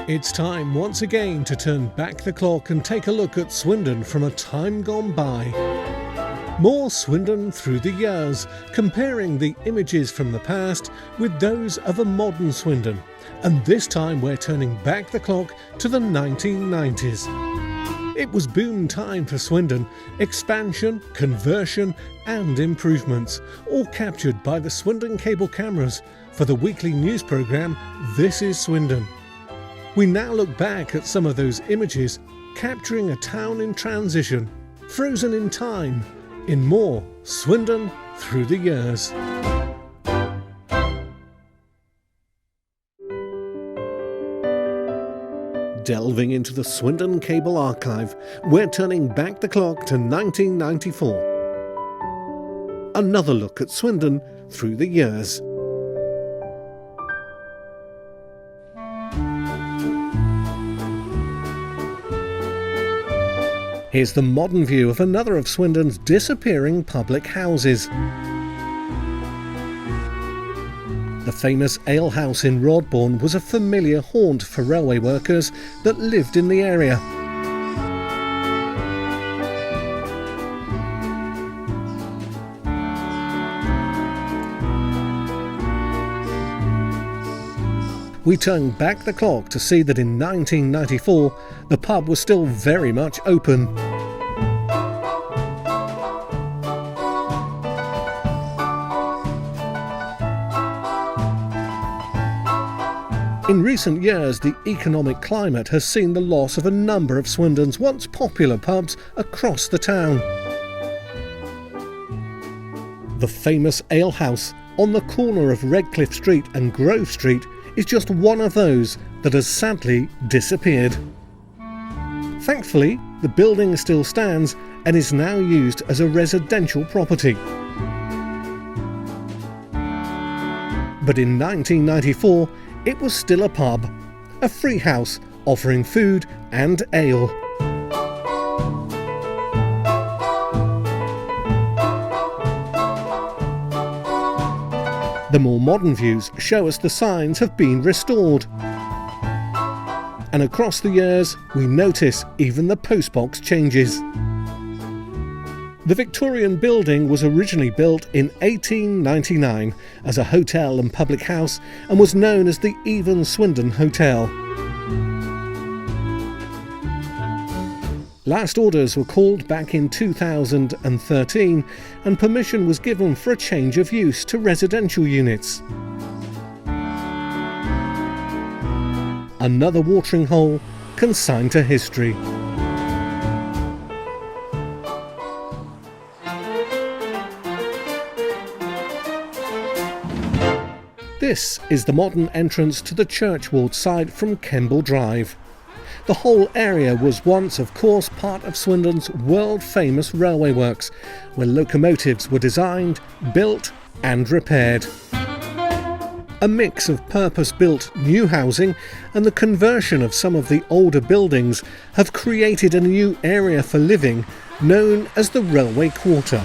It's time once again to turn back the clock and take a look at Swindon from a time gone by. More Swindon Through the Years, comparing the images from the past with those of a modern Swindon. And this time we're turning back the clock to the 1990s. It was boom time for Swindon, expansion, conversion and improvements, all captured by the Swindon cable cameras for the weekly news programme This is Swindon. We now look back at some of those images, capturing a town in transition, frozen in time, in more Swindon Through the Years. Delving into the Swindon Cable Archive, we're turning back the clock to 1994. Another look at Swindon through the years. Here's the modern view of another of Swindon's disappearing public houses. The famous ale house in Rodbourne was a familiar haunt for railway workers that lived in the area. We turn back the clock to see that in 1994, the pub was still very much open. In recent years, the economic climate has seen the loss of a number of Swindon's once popular pubs across the town. The famous ale house on the corner of Redcliffe Street and Grove Street is just one of those that has sadly disappeared. Thankfully, the building still stands and is now used as a residential property. But in 1994, it was still a pub, a free house offering food and ale. The more modern views show us the signs have been restored. And across the years, we notice even the postbox changes. The Victorian building was originally built in 1899 as a hotel and public house and was known as the Even Swindon Hotel. Last orders were called back in 2013 and permission was given for a change of use to residential units. Another watering hole consigned to history. This is the modern entrance to the Churchward Site from Kemble Drive. The whole area was once, of course, part of Swindon's world-famous railway works, where locomotives were designed, built and repaired. A mix of purpose-built new housing and the conversion of some of the older buildings have created a new area for living known as the Railway Quarter.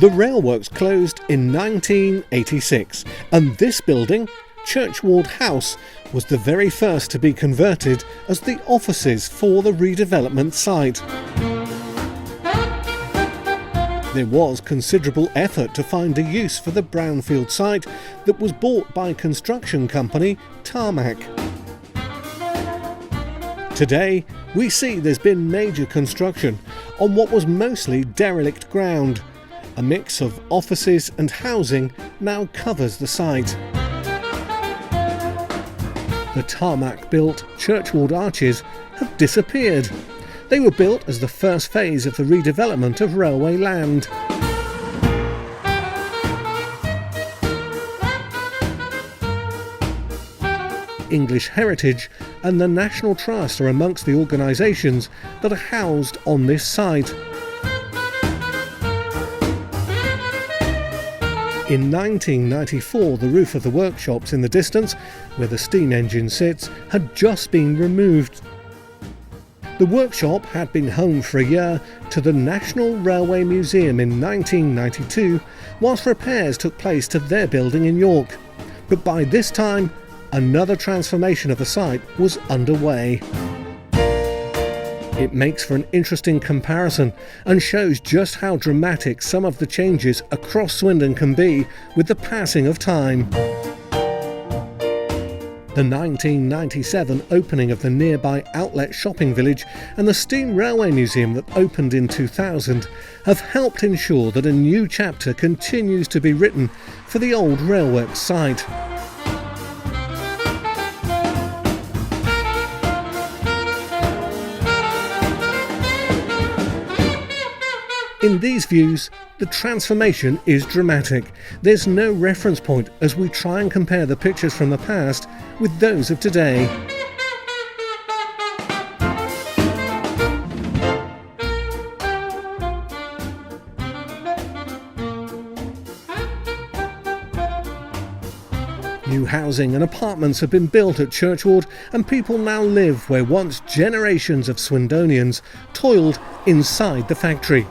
The railworks closed in 1986, and this building, Churchward House, was the very first to be converted as the offices for the redevelopment site. There was considerable effort to find a use for the brownfield site that was bought by construction company Tarmac. Today, we see there's been major construction on what was mostly derelict ground. A mix of offices and housing now covers the site. The tarmac-built Churchward arches have disappeared. They were built as the first phase of the redevelopment of railway land. English Heritage and the National Trust are amongst the organisations that are housed on this site. In 1994, the roof of the workshops in the distance, where the steam engine sits, had just been removed. The workshop had been home for a year to the National Railway Museum in 1992, whilst repairs took place to their building in York. But by this time, another transformation of the site was underway. It makes for an interesting comparison and shows just how dramatic some of the changes across Swindon can be with the passing of time. The 1997 opening of the nearby outlet shopping village and the Steam Railway Museum that opened in 2000 have helped ensure that a new chapter continues to be written for the old railworks site. In these views, the transformation is dramatic. There's no reference point as we try and compare the pictures from the past with those of today. New housing and apartments have been built at Churchward, and people now live where once generations of Swindonians toiled inside the factory.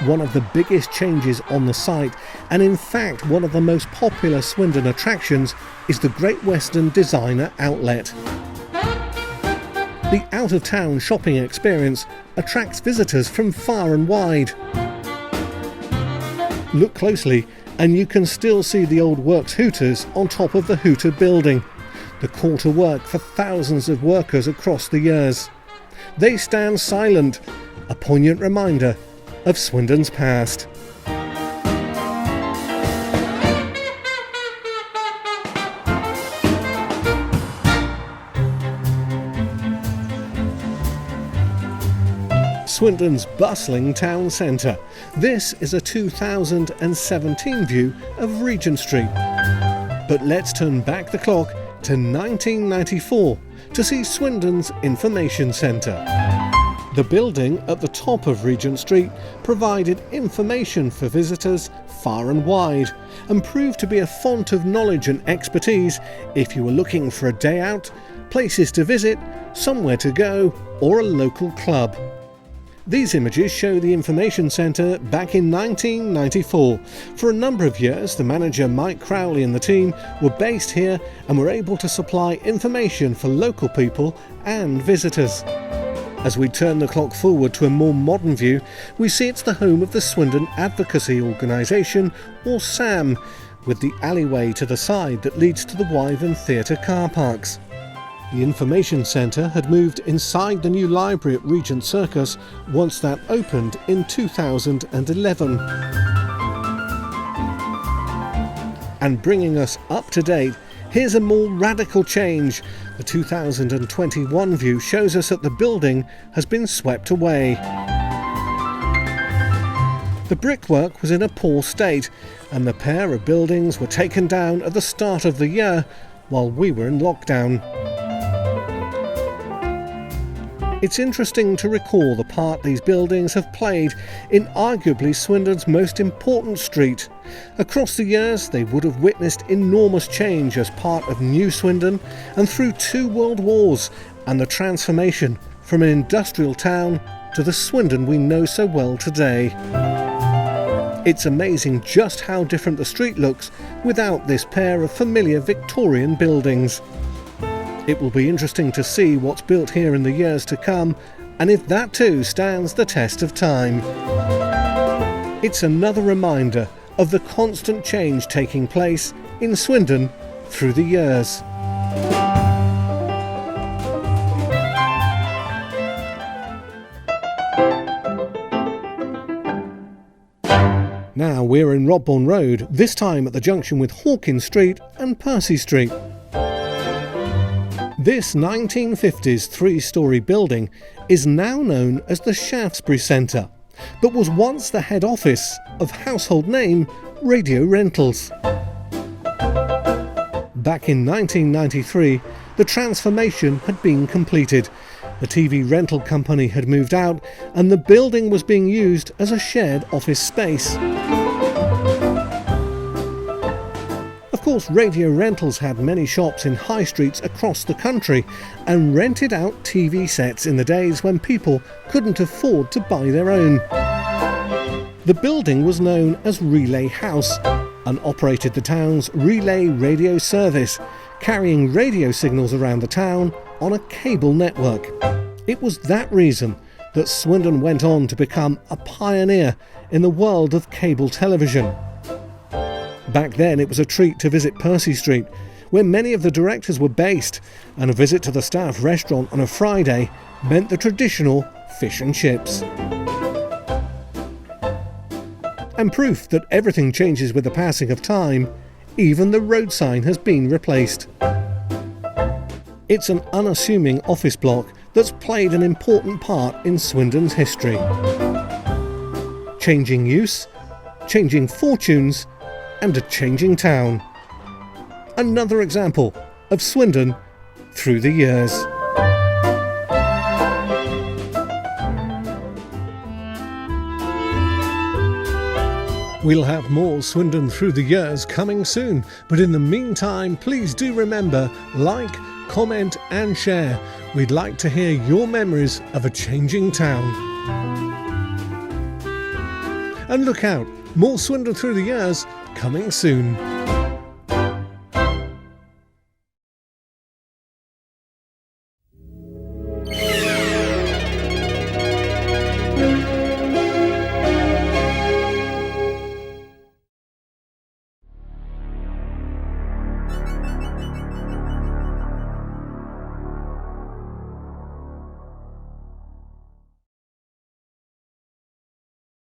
One of the biggest changes on the site, and in fact one of the most popular Swindon attractions, is the Great Western Designer Outlet. The out-of-town shopping experience attracts visitors from far and wide. Look closely and you can still see the old Works Hooters on top of the Hooter building, the core to work for thousands of workers across the years. They stand silent, a poignant reminder of Swindon's past. Swindon's bustling town centre. This is a 2017 view of Regent Street. But let's turn back the clock to 1994 to see Swindon's Information Centre. The building at the top of Regent Street provided information for visitors far and wide and proved to be a font of knowledge and expertise if you were looking for a day out, places to visit, somewhere to go, or a local club. These images show the Information Centre back in 1994. For a number of years, the manager Mike Crowley and the team were based here and were able to supply information for local people and visitors. As we turn the clock forward to a more modern view, we see it's the home of the Swindon Advocacy Organisation, or SAM, with the alleyway to the side that leads to the Wyvern Theatre car parks. The Information Centre had moved inside the new library at Regent Circus once that opened in 2011. And bringing us up to date, here's a more radical change. The 2021 view shows us that the building has been swept away. The brickwork was in a poor state, and the pair of buildings were taken down at the start of the year while we were in lockdown. It's interesting to recall the part these buildings have played in arguably Swindon's most important street. Across the years, they would have witnessed enormous change as part of New Swindon and through 2 world wars and the transformation from an industrial town to the Swindon we know so well today. It's amazing just how different the street looks without this pair of familiar Victorian buildings. It will be interesting to see what's built here in the years to come, and if that too stands the test of time. It's another reminder of the constant change taking place in Swindon through the years. Now we're in Rodbourne Road, this time at the junction with Hawkins Street and Percy Street. This 1950s 3-storey building is now known as the Shaftesbury Centre, but was once the head office of household name Radio Rentals. Back in 1993, The transformation had been completed. The TV rental company had moved out and the building was being used as a shared office space. Of course, Radio Rentals had many shops in high streets across the country and rented out TV sets in the days when people couldn't afford to buy their own. The building was known as Relay House and operated the town's relay radio service, carrying radio signals around the town on a cable network. It was that reason that Swindon went on to become a pioneer in the world of cable television. Back then it was a treat to visit Percy Street, where many of the directors were based, and a visit to the staff restaurant on a Friday meant the traditional fish and chips. And proof that everything changes with the passing of time, even the road sign has been replaced. It's an unassuming office block that's played an important part in Swindon's history. Changing use, changing fortunes, and a changing town. Another example of Swindon through the years. We'll have more Swindon Through the Years coming soon, but in the meantime, please do remember, like, comment and share. We'd like to hear your memories of a changing town. And look out, more Swindon Through the Years coming soon.